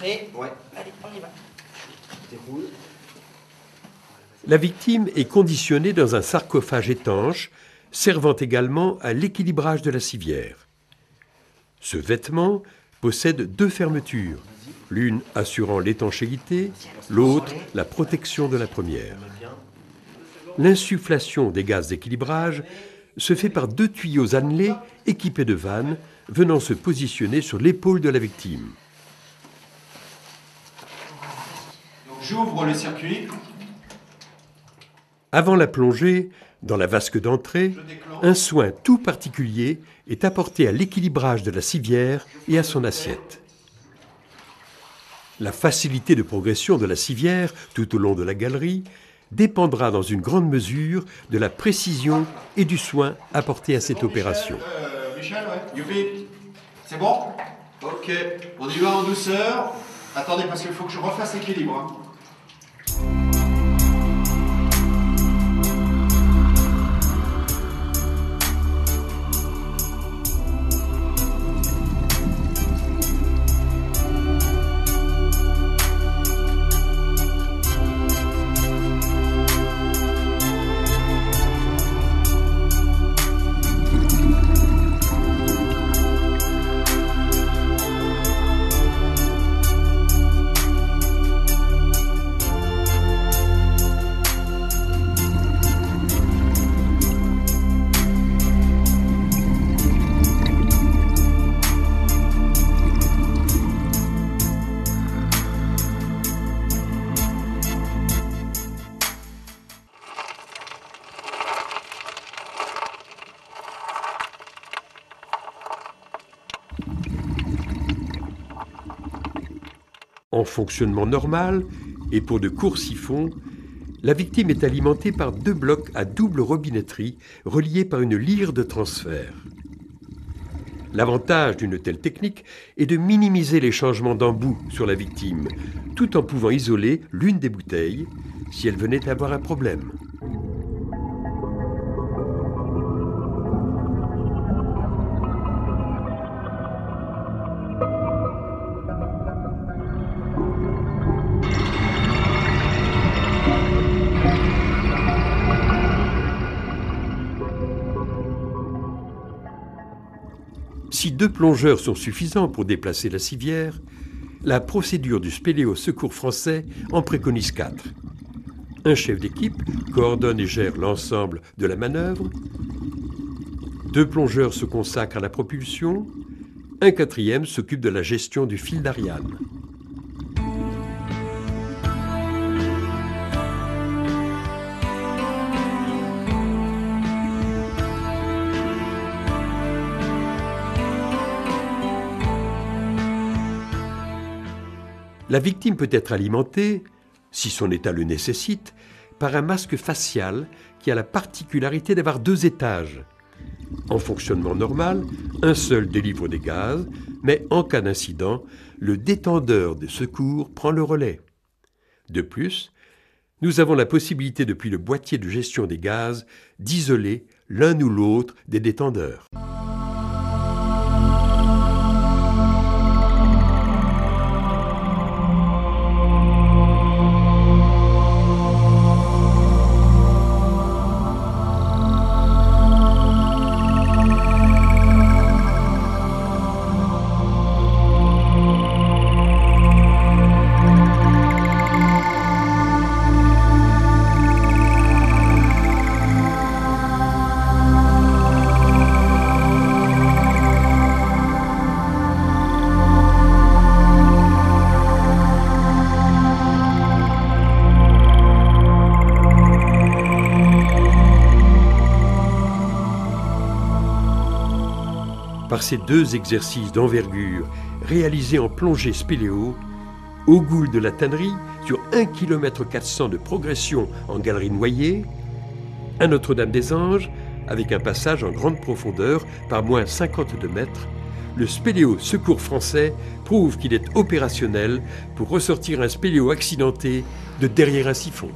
Prêt? Ouais. Allez, on y va. Déroule. La victime est conditionnée dans un sarcophage étanche, servant également à l'équilibrage de la civière. Ce vêtement possède deux fermetures, l'une assurant l'étanchéité, l'autre la protection de la première. L'insufflation des gaz d'équilibrage se fait par deux tuyaux annelés équipés de vannes venant se positionner sur l'épaule de la victime. Donc j'ouvre le circuit. Avant la plongée, dans la vasque d'entrée, un soin tout particulier est apporté à l'équilibrage de la civière et à son assiette. La facilité de progression de la civière tout au long de la galerie dépendra dans une grande mesure de la précision et du soin apporté à cette opération. Michel, ouais. Youpi. C'est bon? Ok. On y va en douceur. Attendez, parce qu'il faut que je refasse l'équilibre. Hein. En fonctionnement normal, et pour de courts siphons, la victime est alimentée par deux blocs à double robinetterie reliés par une lyre de transfert. L'avantage d'une telle technique est de minimiser les changements d'embout sur la victime, tout en pouvant isoler l'une des bouteilles si elle venait à avoir un problème. Si deux plongeurs sont suffisants pour déplacer la civière, la procédure du Spéléo Secours Français en préconise 4. Un chef d'équipe coordonne et gère l'ensemble de la manœuvre. 2 plongeurs se consacrent à la propulsion. Un quatrième s'occupe de la gestion du fil d'Ariane. La victime peut être alimentée, si son état le nécessite, par un masque facial qui a la particularité d'avoir 2 étages. En fonctionnement normal, un seul délivre des gaz, mais en cas d'incident, le détendeur de secours prend le relais. De plus, nous avons la possibilité depuis le boîtier de gestion des gaz d'isoler l'un ou l'autre des détendeurs. Par ces 2 exercices d'envergure réalisés en plongée spéléo, au Goul de la Tannerie, sur 1,4 km de progression en galerie noyée, à Notre-Dame-des-Anges, avec un passage en grande profondeur par moins 52 mètres, le Spéléo Secours Français prouve qu'il est opérationnel pour ressortir un spéléo accidenté de derrière un siphon.